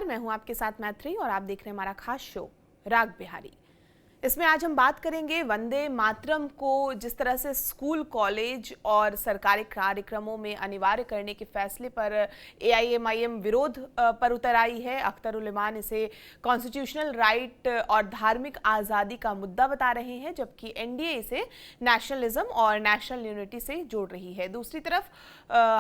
नमस्कार, मैं हूं आपके साथ मैत्री और आप देख रहे हैं हमारा खास शो राग बिहारी। इसमें आज हम बात करेंगे वंदे मातरम को जिस तरह से स्कूल, कॉलेज और सरकारी कार्यक्रमों में अनिवार्य करने के फैसले पर एआईएमआईएम विरोध पर उतर आई है। अख्तर उल इमान इसे कॉन्स्टिट्यूशनल राइट और धार्मिक आज़ादी का मुद्दा बता रहे हैं, जबकि एनडीए इसे नेशनलिज्म और नेशनल यूनिटी से जोड़ रही है। दूसरी तरफ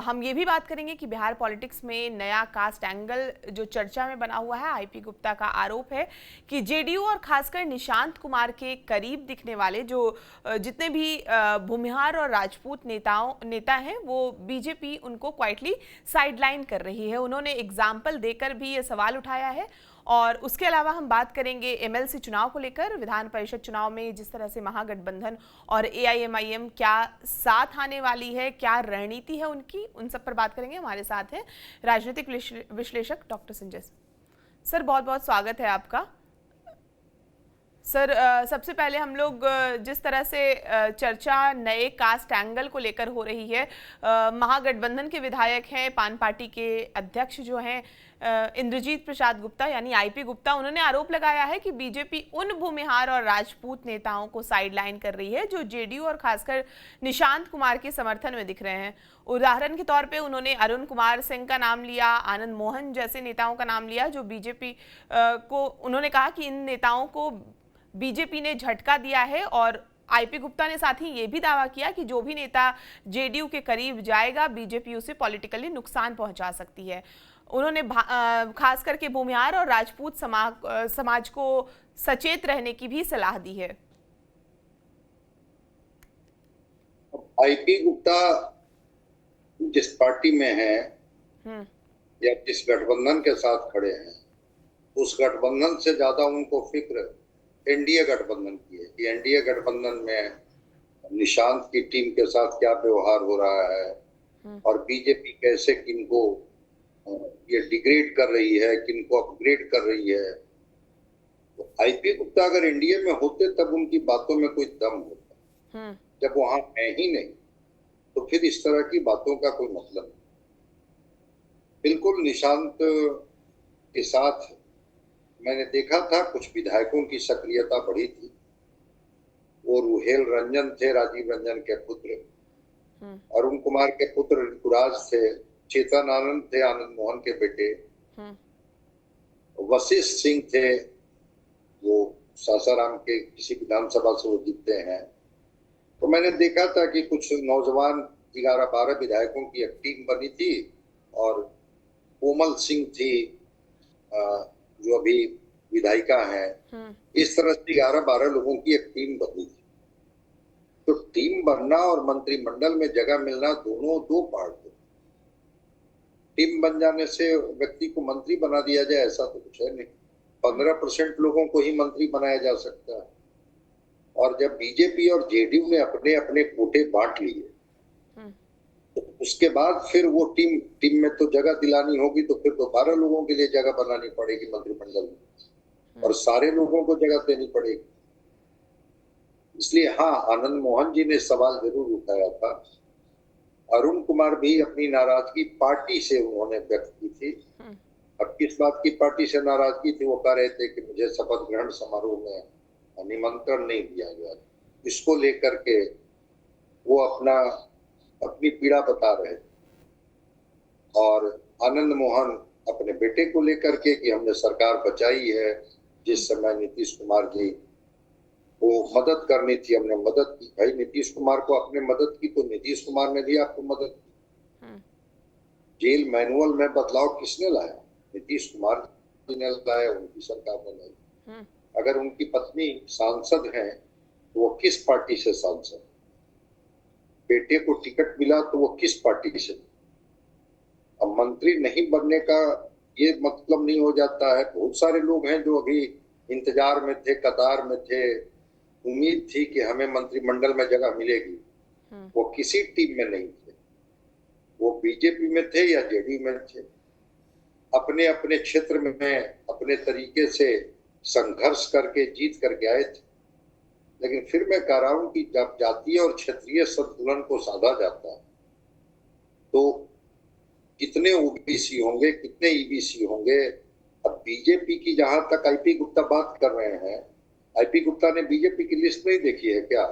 हम ये भी बात करेंगे कि बिहार पॉलिटिक्स में नया कास्ट एंगल जो चर्चा में बना हुआ है। आईपी गुप्ता का आरोप है कि जेडीयू और खासकर निशांत कुमार के करीब दिखने वाले जो जितने भी भूमिहार और राजपूत नेता हैं, वो बीजेपी उनको क्वाइटली साइडलाइन कर रही है। उन्होंने एग्जाम्पल देकर भी ये सवाल उठाया है। और उसके अलावा हम बात करेंगे एमएलसी चुनाव को लेकर। विधान परिषद चुनाव में जिस तरह से महागठबंधन और एआईएमआईएम क्या साथ आने वाली है, क्या रणनीति है उनकी, उन सब पर बात करेंगे। हमारे साथ हैं राजनीतिक विश्लेषक डॉक्टर संजय सर। बहुत बहुत स्वागत है आपका सर। सबसे पहले हम लोग जिस तरह से चर्चा नए कास्ट एंगल को लेकर हो रही है, महागठबंधन के विधायक हैं, पान पार्टी के अध्यक्ष जो हैं इंद्रजीत प्रसाद गुप्ता यानी आईपी गुप्ता, उन्होंने आरोप लगाया है कि बीजेपी उन भूमिहार और राजपूत नेताओं को साइडलाइन कर रही है जो जेडीयू और खासकर निशांत कुमार के समर्थन में दिख रहे हैं। उदाहरण के तौर पे उन्होंने अरुण कुमार सिंह का नाम लिया, आनंद मोहन जैसे नेताओं का नाम लिया, जो बीजेपी को, उन्होंने कहा कि इन नेताओं को बीजेपी ने झटका दिया है। और आईपी गुप्ता ने साथ ही ये भी दावा किया कि जो भी नेता जेडीयू के करीब जाएगा, बीजेपी उसे पॉलिटिकली नुकसान पहुंचा सकती है। उन्होंने खास करके भूमिहार और राजपूत समाज को सचेत रहने की भी सलाह दी है। आईपी गुप्ता जिस पार्टी में है या जिस गठबंधन के साथ खड़े हैं, उस गठबंधन से ज्यादा उनको फिक्र एनडीए गठबंधन की है कि एनडीए गठबंधन में निशांत की टीम के साथ क्या व्यवहार हो रहा है और बीजेपी कैसे किनको ये डिग्रेड कर रही है, किनको अपग्रेड कर रही है। तो आईपी गुप्ता अगर एनडीए में होते तब उनकी बातों में कोई दम होता, जब वहां है ही नहीं तो फिर इस तरह की बातों का कोई मतलब नहीं। बिल्कुल निशांत के साथ मैंने देखा था कुछ विधायकों की सक्रियता बढ़ी थी। वो रुहेल रंजन थे, राजीव रंजन के पुत्र, अरुण कुमार के पुत्र ऋतुराज थे, चेतन आनंद थे, आनंद मोहन के बेटे, वशिष्ठ सिंह थे, वो सासाराम के किसी विधानसभा से वो जीतते हैं। तो मैंने देखा था कि कुछ नौजवान 11-12 विधायकों की एक टीम बनी थी और कोमल सिंह थी जो अभी विधायिका है। इस तरह से 11-12 लोगों की एक टीम बनी थी। तो टीम बनना और मंत्रिमंडल में जगह मिलना दोनों दो पार्ट है। टीम बन जाने से व्यक्ति को मंत्री बना दिया जाए ऐसा तो कुछ है नहीं। 15% लोगों को ही मंत्री बनाया जा सकता है। और जब बीजेपी और जेडीयू ने अपने अपने कोटे बांट लिए तो उसके बाद फिर वो टीम में तो जगह दिलानी होगी, तो फिर दोबारा लोगों के लिए जगह बनानी पड़ेगी मंत्रिमंडल में और सारे लोगों को जगह देनी पड़ेगी। इसलिए हाँ, आनंद मोहन जी ने सवाल जरूर उठाया था। अरुण कुमार भी अपनी नाराजगी पार्टी से उन्होंने व्यक्त की थी। अब किस बात की पार्टी से नाराजगी थी? वो कह रहे थे कि मुझे शपथ ग्रहण समारोह में निमंत्रण नहीं दिया गया। इसको लेकर के वो अपनी पीड़ा बता रहे और आनंद मोहन अपने बेटे को लेकर के कि हमने सरकार बचाई है, जिस समय नीतीश कुमार जी वो मदद करनी थी हमने मदद की। भाई नीतीश कुमार को आपने मदद की तो नीतीश कुमार ने भी आपको मदद की। जेल मैनुअल में बदलाव किसने लाया? नीतीश कुमार जी ने लाया, उनकी सरकार ने लाई। अगर उनकी पत्नी सांसद हैं तो वो किस पार्टी से सांसद? बेटे को टिकट मिला तो वो किस पार्टी से? अब मंत्री नहीं बनने का ये मतलब नहीं हो जाता है। बहुत सारे लोग हैं जो अभी इंतजार में थे, कतार में थे, उम्मीद थी कि हमें मंत्रिमंडल में जगह मिलेगी। वो किसी टीम में नहीं थे, वो बीजेपी में थे या जेडीयू में थे। अपने अपने क्षेत्र में अपने तरीके से संघर्ष करके जीत करके आए थे। लेकिन फिर मैं कह रहा हूं कि जब जातीय और क्षेत्रीय संतुलन को साधा जाता है तो कितने ओबीसी होंगे, कितने ईबीसी होंगे, अब बीजेपी की जहां तक आईपी गुप्ता बात कर रहे हैं, आईपी गुप्ता ने बीजेपी की लिस्ट नहीं देखी है क्या?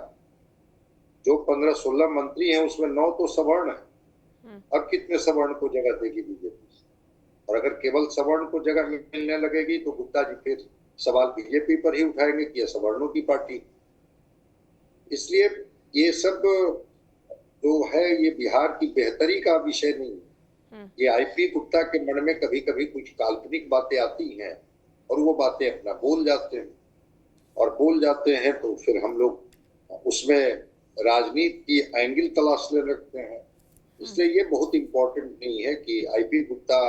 जो 15-16 मंत्री हैं उसमें 9 तो सवर्ण है। अब कितने सवर्ण को जगह देगी बीजेपी? और अगर केवल सवर्ण को जगह मिलने लगेगी तो गुप्ता जी फिर सवाल बीजेपी पर ही उठाएंगे कि यह सवर्णों की पार्टी। इसलिए ये सब जो है ये बिहार की बेहतरी का विषय नहीं है। ये आईपी गुप्ता के मन में कभी कभी कुछ काल्पनिक बातें आती हैं और वो बातें अपना बोल जाते हैं, और बोल जाते हैं तो फिर हम लोग उसमें राजनीति की एंगल तलाशने लगते हैं। इसलिए ये बहुत इंपॉर्टेंट नहीं है कि आईपी गुप्ता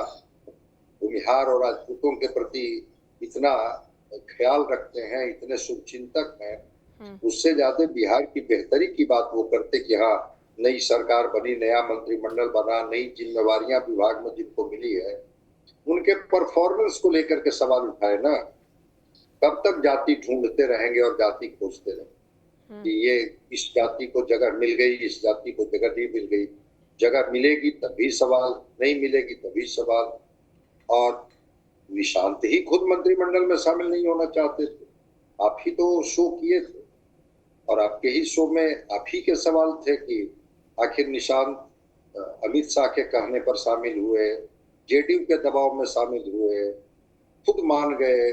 बिहार और राजपूतों के प्रति इतना ख्याल रखते हैं, इतने शुभचिंतक हैं। उससे ज्यादा बिहार की बेहतरी की बात वो करते कि हाँ नई सरकार बनी, नया मंत्रिमंडल बना, नई जिम्मेवारियां विभाग में जिनको मिली है, उनके परफॉर्मेंस को लेकर के सवाल उठाए ना। कब तक जाति ढूंढते रहेंगे और जाति खोजते रहेंगे कि ये इस जाति को जगह मिल गई, इस जाति को जगह नहीं मिल गई। जगह मिलेगी तभी सवाल, नहीं मिलेगी तभी सवाल। और निशांत ही खुद मंत्रिमंडल में शामिल नहीं होना चाहते थे, आप ही तो शो किए थे और आपके ही शो में आप ही के सवाल थे कि आखिर निशांत अमित शाह के कहने पर शामिल हुए, जेडीयू के दबाव में शामिल हुए, खुद मान गए।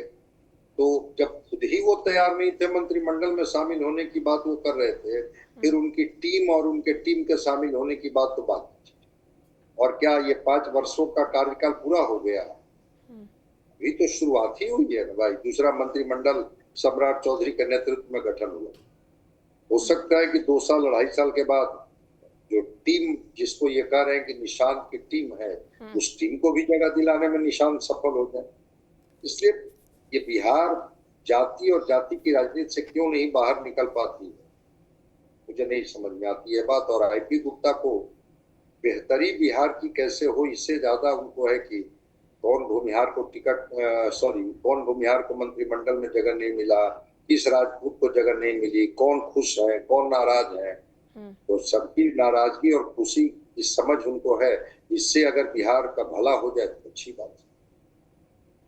तो जब खुद ही वो तैयार नहीं थे मंत्रिमंडल में शामिल होने की बात वो कर रहे थे, फिर उनकी टीम और उनके टीम के शामिल होने की बात तो बात थी। और क्या ये 5 वर्षों का कार्यकाल पूरा हो गया? अभी तो शुरुआत ही हुई है ना भाई। दूसरा मंत्रिमंडल सम्राट चौधरी के नेतृत्व में गठन हुआ। हो सकता है कि 2 साल 2.5 साल के बाद जो टीम जिसको ये कह रहे हैं कि निशांत की टीम है, उस टीम को भी जगह दिलाने में निशांत सफल हो जाए। इसलिए ये बिहार जाति और जाति की राजनीति से क्यों नहीं बाहर निकल पाती है, मुझे नहीं समझ में आती है बात। और आईपी गुप्ता को बेहतरी बिहार की कैसे हो, इससे ज्यादा उनको है कि कौन भूमिहार को कौन भूमिहार को मंत्रिमंडल में जगह नहीं मिला, किस राजपूत को जगह नहीं मिली, कौन खुश है, कौन नाराज है। तो सबकी नाराजगी और खुशी की समझ उनको है। इससे अगर बिहार का भला हो जाए तो अच्छी बात है।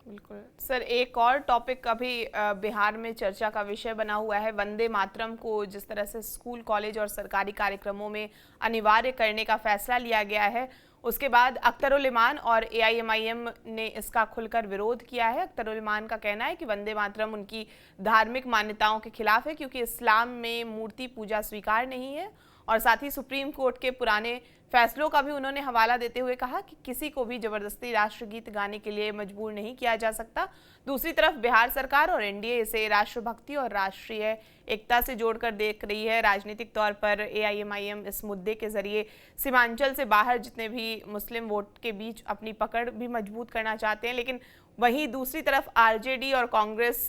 बिल्कुल सर, एक और टॉपिक अभी बिहार में चर्चा का विषय बना हुआ है। वंदे मातरम को जिस तरह से स्कूल, कॉलेज और सरकारी कार्यक्रमों में अनिवार्य करने का फैसला लिया गया है, उसके बाद अख्तर उल इमान और एआईएमआईएम ने इसका खुलकर विरोध किया है। अख्तर उल इमान का कहना है कि वंदे मातरम उनकी धार्मिक मान्यताओं के खिलाफ है, क्योंकि इस्लाम में मूर्ति पूजा स्वीकार नहीं है। और साथ ही सुप्रीम कोर्ट के पुराने फैसलों का भी उन्होंने हवाला देते हुए कहा कि किसी को भी जबरदस्ती राष्ट्रगीत गाने के लिए मजबूर नहीं किया जा सकता। दूसरी तरफ बिहार सरकार और एनडीए इसे राष्ट्रभक्ति और राष्ट्रीय एकता से जोड़कर देख रही है। राजनीतिक तौर पर एआईएमआईएम इस मुद्दे के जरिए सीमांचल से बाहर जितने भी मुस्लिम वोट के बीच अपनी पकड़ भी मजबूत करना चाहते हैं। लेकिन वहीं दूसरी तरफ आरजेडी और कांग्रेस,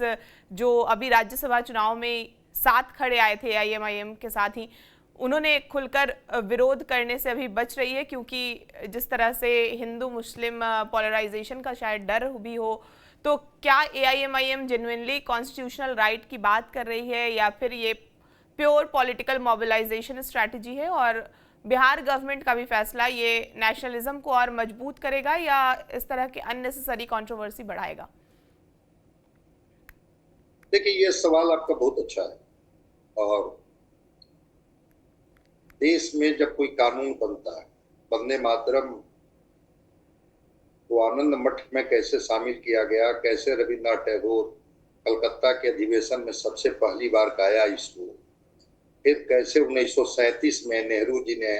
जो अभी राज्यसभा चुनाव में साथ खड़े आए थे एआईएमआईएम के साथ ही, उन्होंने खुलकर विरोध करने से अभी बच रही है, क्योंकि जिस तरह से हिंदू मुस्लिम पोलराइजेशन का शायद डर भी हो। तो क्या एआईएमआईएम जेन्युइनली कॉन्स्टिट्यूशनल राइट की बात कर रही है, या फिर ये प्योर पॉलिटिकल मोबिलाइजेशन स्ट्रैटेजी है? और बिहार गवर्नमेंट का भी फैसला ये नेशनलिज्म को और मजबूत करेगा या इस तरह के अननेसेसरी कंट्रोवर्सी बढ़ाएगा? देखिए, ये सवाल आपका बहुत अच्छा है। और देश में जब कोई कानून बनता है, वंदे मातरम को आनंद मठ में कैसे शामिल किया गया, कैसे रविन्द्रनाथ टैगोर कलकत्ता के अधिवेशन में सबसे पहली बार गाया इसको, फिर कैसे 1937 में नेहरू जी ने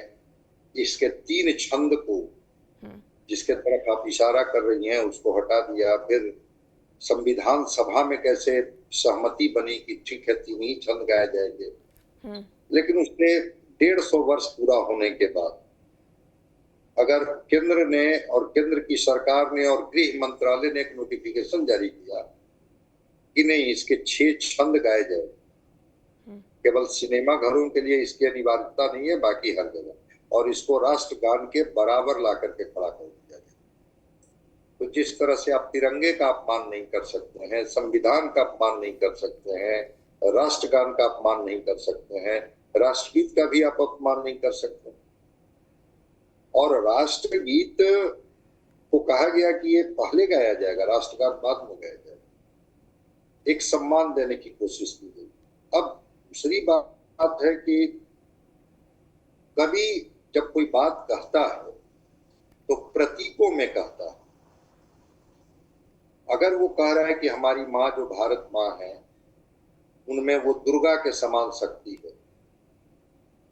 इसके 3 छंद को, जिसके तरफ आप इशारा कर रही हैं, उसको हटा दिया। फिर संविधान सभा में कैसे सहमति बनी कि ठीक है 3 ही छंद गाए जाएंगे। लेकिन उसने 150 वर्ष पूरा होने के बाद अगर केंद्र ने और केंद्र की सरकार ने और गृह मंत्रालय ने एक नोटिफिकेशन जारी किया कि नहीं, इसके 6 छंद गाए जाए, केवल सिनेमा घरों के लिए इसकी अनिवार्यता नहीं है, बाकी हर जगह, और इसको राष्ट्रगान के बराबर ला करके खड़ा कर दिया जाए। तो जिस तरह से आप तिरंगे का अपमान नहीं कर सकते हैं, संविधान का अपमान नहीं कर सकते हैं, राष्ट्रगान का अपमान नहीं कर सकते हैं, राष्ट्रगीत का भी आप अपमान नहीं कर सकते। और राष्ट्रगीत को कहा गया कि ये पहले गाया जाएगा, राष्ट्रगान बाद में गाया जाएगा। एक सम्मान देने की कोशिश की गई। अब दूसरी बात है कि कभी जब कोई बात कहता है तो प्रतीकों में कहता है। अगर वो कह रहा है कि हमारी माँ जो भारत माँ है, उनमें वो दुर्गा के समान शक्ति है,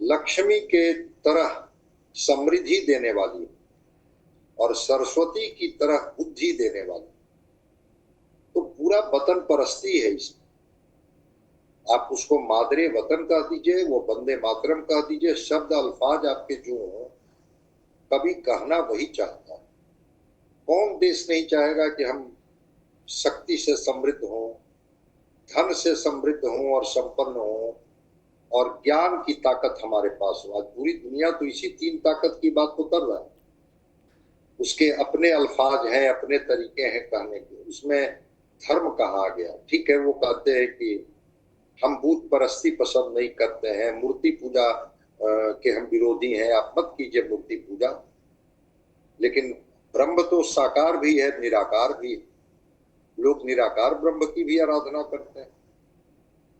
लक्ष्मी के तरह समृद्धि देने वाली और सरस्वती की तरह बुद्धि देने वाली, तो पूरा वतन परस्ती है इसमें। आप उसको मादरे वतन कह दीजिए, वो वंदे मातरम कह दीजिए, शब्द अल्फाज आपके जो हो, कभी कहना वही चाहता है। कौन देश नहीं चाहेगा कि हम शक्ति से समृद्ध हों, धन से समृद्ध हों और संपन्न हों, और ज्ञान की ताकत हमारे पास हो। आज पूरी दुनिया तो इसी तीन ताकत की बात तो कर रहा है। उसके अपने अल्फाज हैं, अपने तरीके हैं कहने के। उसमें धर्म कहाँ आ गया? ठीक है, वो कहते हैं कि हम भूत परस्ती पसंद नहीं करते हैं, मूर्ति पूजा के हम विरोधी हैं, आप मत कीजिए मूर्ति पूजा। लेकिन ब्रह्म तो साकार भी है, निराकार भी है। लोग निराकार ब्रह्म की भी आराधना करते हैं।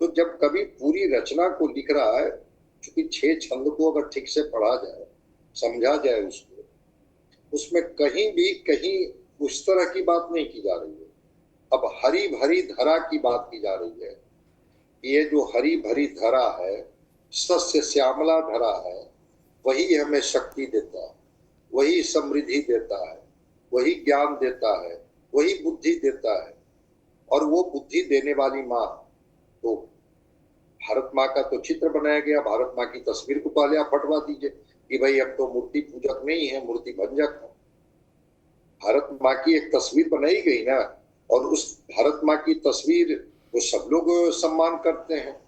तो जब कभी पूरी रचना को लिख रहा है, क्योंकि 6 छंद को अगर ठीक से पढ़ा जाए, समझा जाए उसको, उसमें कहीं भी कहीं उस तरह की बात नहीं की जा रही है। अब हरी भरी धरा की बात की जा रही है। ये जो हरी भरी धरा है, सस्य श्यामला धरा है, वही हमें शक्ति देता है, वही समृद्धि देता है, वही ज्ञान देता है, वही बुद्धि देता है। और वो बुद्धि देने वाली माँ, तो भारत माँ का तो चित्र बनाया गया, भारत माँ की तस्वीर को पहले आप हटवा दीजिए कि भाई अब तो मूर्ति पूजक नहीं है, मूर्ति भंजक है। भारत माँ की एक तस्वीर बनाई गई ना, और उस भारत माँ की तस्वीर वो सब लोग सम्मान करते हैं,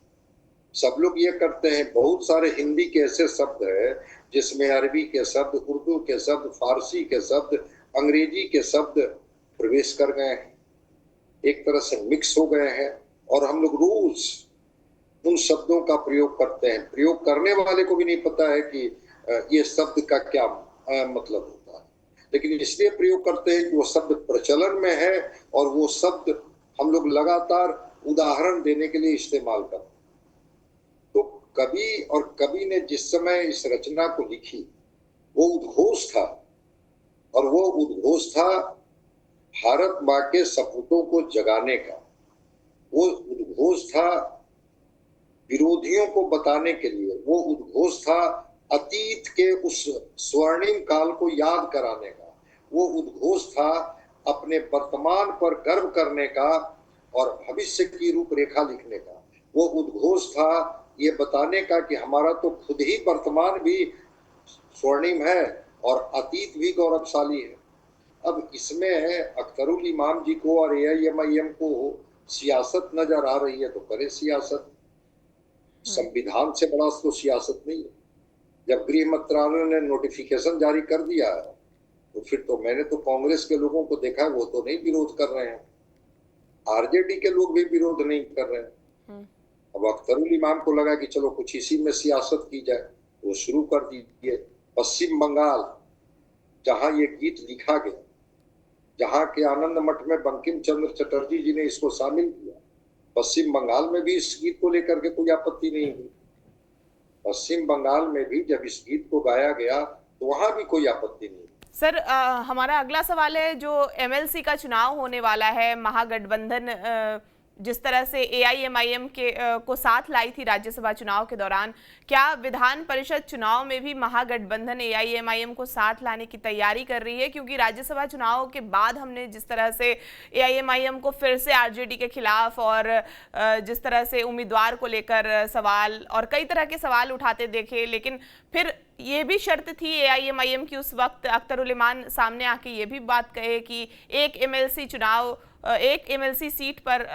सब लोग ये करते हैं। बहुत सारे हिंदी के ऐसे शब्द है जिसमें अरबी के शब्द, उर्दू के शब्द, फारसी के शब्द, अंग्रेजी के शब्द प्रवेश कर गए हैं, एक तरह से मिक्स हो गए हैं, और हम लोग रोज उन शब्दों का प्रयोग करते हैं। प्रयोग करने वाले को भी नहीं पता है कि ये शब्द का क्या मतलब होता है, लेकिन इसलिए प्रयोग करते हैं कि वो शब्द प्रचलन में है और वो शब्द हम लोग लगातार उदाहरण देने के लिए इस्तेमाल करते हैं। तो कवि और कवि ने जिस समय इस रचना को लिखी, वो उद्घोष था, और वो उद्घोष था भारत माँ के सपूतों को जगाने का। वो उद्घोष था विरोधियों को बताने के लिए, वो उद्घोष था अतीत के उस स्वर्णिम काल को याद कराने का, वो उद्घोष था अपने वर्तमान पर गर्व करने का और भविष्य की रूपरेखा लिखने का। वो उद्घोष था ये बताने का कि हमारा तो खुद ही वर्तमान भी स्वर्णिम है और अतीत भी गौरवशाली है। अब इसमें अख्तरुल इमाम जी को और AIMIM को सियासत नजर आ रही है, तो करे सियासत। संविधान से बड़ा तो सियासत नहीं है। जब गृह मंत्रालय ने नोटिफिकेशन जारी कर दिया है, तो फिर तो मैंने तो कांग्रेस के लोगों को देखा, वो तो नहीं विरोध कर रहे हैं, RJD के लोग भी विरोध नहीं कर रहे हैं। अब अख्तरुल इमाम को लगा कि चलो कुछ इसी में सियासत की जाए, वो शुरू कर दिए। पश्चिम बंगाल, जहां ये गीत लिखा गया, जहां के आनंद मठ में बंकिम चंद्र चटर्जी जी ने इसको शामिल किया, पश्चिम बंगाल में भी इस गीत को लेकर के कोई आपत्ति नहीं हुई। पश्चिम बंगाल में भी जब इस गीत को गाया गया तो वहां भी कोई आपत्ति नहीं। सर, हमारा अगला सवाल है, जो MLC का चुनाव होने वाला है, महागठबंधन जिस तरह से AIMIM को साथ लाई थी राज्यसभा चुनाव के दौरान, क्या विधान परिषद चुनाव में भी महागठबंधन AIMIM को साथ लाने की तैयारी कर रही है? क्योंकि राज्यसभा चुनाव के बाद हमने जिस तरह से AIMIM को फिर से RJD के खिलाफ और जिस तरह से उम्मीदवार को लेकर सवाल और कई तरह के सवाल उठाते देखे, लेकिन फिर ये भी शर्त थी AIMIM की उस वक्त, अख्तरुल इमाम सामने आके ये भी बात कहे कि एक MLC सीट पर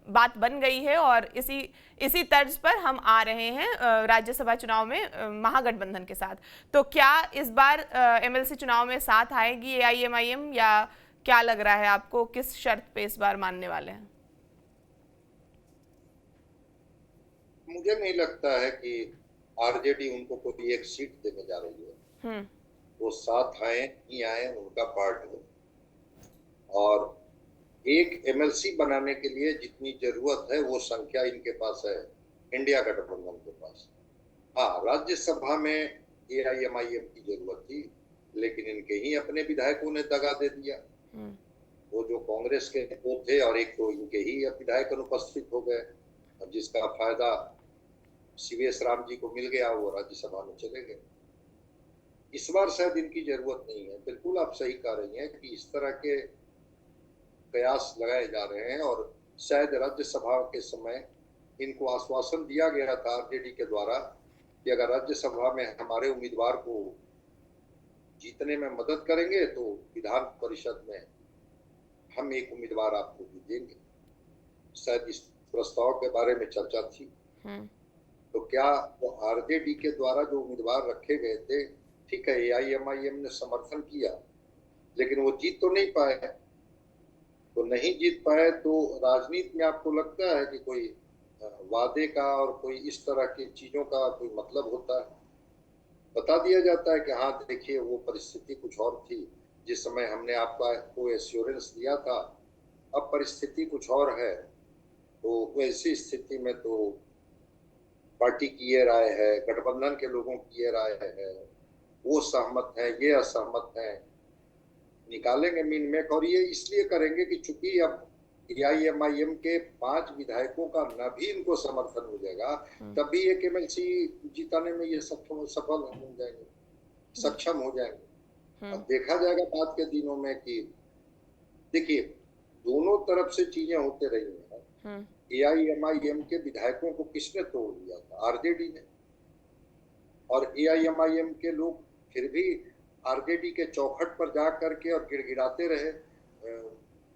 बात बन गई है और इसी तर्ज पर हम आ रहे हैं राज्यसभा चुनाव में महागठबंधन के साथ। तो क्या इस बार MLC चुनाव में साथ आएगी AIMIM, या क्या लग रहा है आपको, किस शर्त पे इस बार मानने वाले हैं? मुझे नहीं लगता है कि RJD उनको कोई एक सीट देने जा रही है। वो साथ आए नहीं आए उनका पार्ट है, और एक एमएलसी बनाने के लिए जितनी जरूरत है वो संख्या इनके पास है इंडिया गठबंधन के पास। हाँ, राज्यसभा में एआईएमआईएम की जरूरत थी, लेकिन इनके ही अपने विधायकों ने दगा दे दिया। वो जो कांग्रेस के दो थे और एक तो इनके ही विधायक अनुपस्थित हो गए, और जिसका फायदा सीवीएस राम जी को मिल गया, वो राज्यसभा में चले गए। इस बार शायद इनकी जरूरत नहीं है। बिल्कुल आप सही कह रही हैं कि इस तरह के प्रयास लगाए जा रहे हैं, और शायद राज्यसभा के समय इनको आश्वासन दिया गया था आरजेडी के द्वारा कि अगर राज्यसभा में हमारे उम्मीदवार को जीतने में मदद करेंगे तो विधान परिषद में हम एक उम्मीदवार आपको भी देंगे। शायद इस प्रस्ताव के बारे में चर्चा थी। तो क्या वो आरजेडी के द्वारा जो उम्मीदवार रखे गए थे, ठीक है, एआईएमआईएम ने समर्थन किया, लेकिन वो जीत तो नहीं पाए। तो नहीं जीत पाए तो राजनीति में आपको लगता है कि कोई वादे का और कोई इस तरह की चीजों का कोई मतलब होता है? बता दिया जाता है कि हाँ देखिए वो परिस्थिति कुछ और थी जिस समय हमने आपको एश्योरेंस दिया था, अब परिस्थिति कुछ और है। तो ऐसी स्थिति में तो पार्टी की ये राय है, गठबंधन के लोगों की ये राय है, वो सहमत है, ये असहमत है, निकालेंगे मीन में। और ये इसलिए करेंगे कि चूंकि अब एआईएमआईएम के 5 विधायकों का न भी इनको समर्थन मिलेगा, तभी एक एमएलसी जिताने में ये सफल हो जाएंगे, सक्षम हो जाएंगे। अब देखा जाएगा बाद के दिनों में कि देखिए दोनों तरफ से चीजें होते रही हैं। एआईएमआईएम के विधायकों को किसने तोड़ दिया था? आरजेडी ने। और एआईएमआईएम के लोग फिर भी आरजेडी के चौखट पर जा करके और गिड़गिड़ाते रहे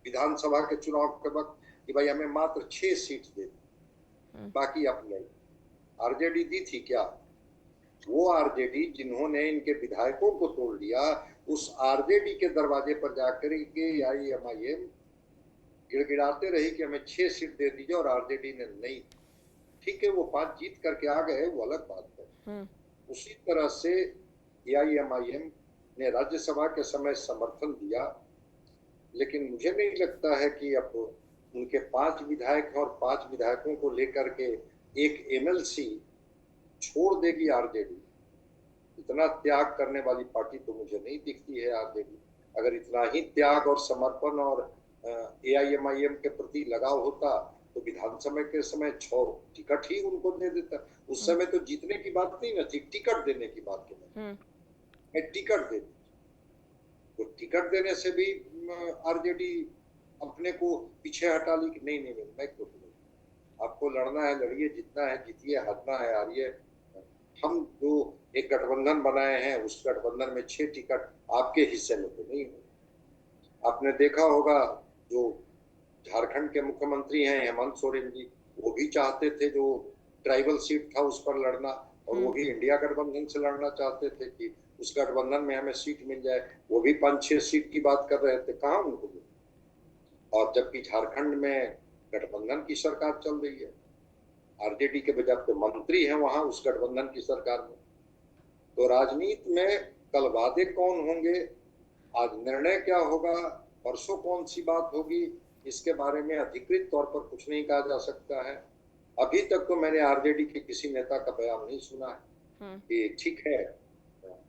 विधानसभा के चुनाव के वक्त कि भाई हमें मात्र 6 सीट दे, बाकी आप लड़े। आरजेडी दी थी क्या? वो आरजेडी जिन्होंने इनके विधायकों को तोड़ दिया, उस आरजेडी के दरवाजे पर जाकर के एआईएमआईएम गिड़गिड़ाते रही कि हमें 6 सीट दे दीजिए, और आरजेडी ने नहीं। ठीक है, वो 5 जीत करके आ गए, वो अलग बात है। उसी तरह से एआईएमआईएम ने राज्यसभा के समय समर्थन दिया, लेकिन मुझे नहीं लगता है कि अब उनके 5 विधायक और 5 विधायकों को लेकर के एक एमएलसी छोड़ देगी आरजेडी। इतना त्याग करने वाली पार्टी तो मुझे नहीं दिखती है आरजेडी। अगर इतना ही त्याग और समर्पण और एआईएमआईएम के प्रति लगाव होता तो विधानसभा के समय 6 टिकट ही उनको दे देता। उस समय तो जीतने की बात नहीं ना थी, टिकट देने की बात थी। टिकट दे, तो टिकट देने से भी आरजेडी अपने को पीछे हटा ली कि नहीं मैं क्यों दूं? आपको लड़ना है लड़िए, जीतना है जीतिए, हारना है हारिए। हम जो एक गठबंधन बनाए हैं उस गठबंधन में 6 टिकट आपके हिस्से में तो नहीं हो। आपने देखा होगा जो झारखंड के मुख्यमंत्री हैं हेमंत सोरेन जी, वो भी चाहते थे जो ट्राइबल सीट था उस पर लड़ना, और वो भी इंडिया गठबंधन से लड़ना चाहते थे कि उस गठबंधन में हमें सीट मिल जाए। वो भी 5-6 सीट की बात कर रहे थे, कहाँ उनको मिली? और जबकि झारखंड में गठबंधन की सरकार चल रही है, आरजेडी के बजाय तो मंत्री हैं वहां उस गठबंधन की सरकार में। तो राजनीति में कल वादे कौन होंगे, आज निर्णय क्या होगा, परसों कौन सी बात होगी, इसके बारे में अधिकृत तौर पर कुछ नहीं कहा जा सकता है। अभी तक तो मैंने आरजेडी के किसी नेता का बयान नहीं सुना है कि ठीक है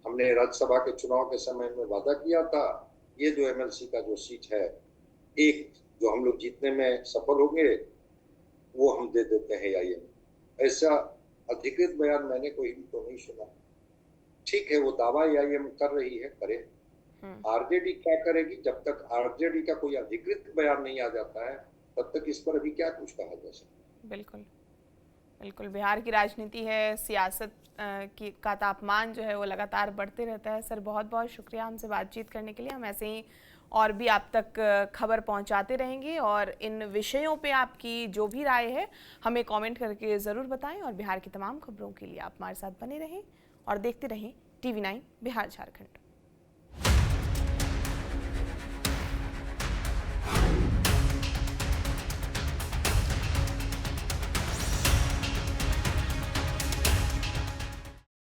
हमने राज्यसभा के चुनाव के समय में वादा किया था, ये जो एमएलसी का जो सीट है एक जो हम लोग जीतने में सफल होंगे वो हम दे देते हैं, या ये ऐसा अधिकृत बयान मैंने कोई भी तो नहीं सुना। ठीक है, वो दावा एआईएम कर रही है, करे। आरजेडी क्या करेगी? जब तक आरजेडी का कोई अधिकृत बयान नहीं आ जाता है तब तक इस पर अभी क्या कुछ कहा जा सकता है। बिल्कुल बिल्कुल, बिहार की राजनीति है, सियासत का तापमान जो है वो लगातार बढ़ते रहता है। सर बहुत बहुत शुक्रिया हमसे बातचीत करने के लिए। हम ऐसे ही और भी आप तक खबर पहुंचाते रहेंगे, और इन विषयों पे आपकी जो भी राय है हमें कमेंट करके ज़रूर बताएं। और बिहार की तमाम खबरों के लिए आप हमारे साथ बने रहें और देखते रहें TV9 बिहार झारखंड।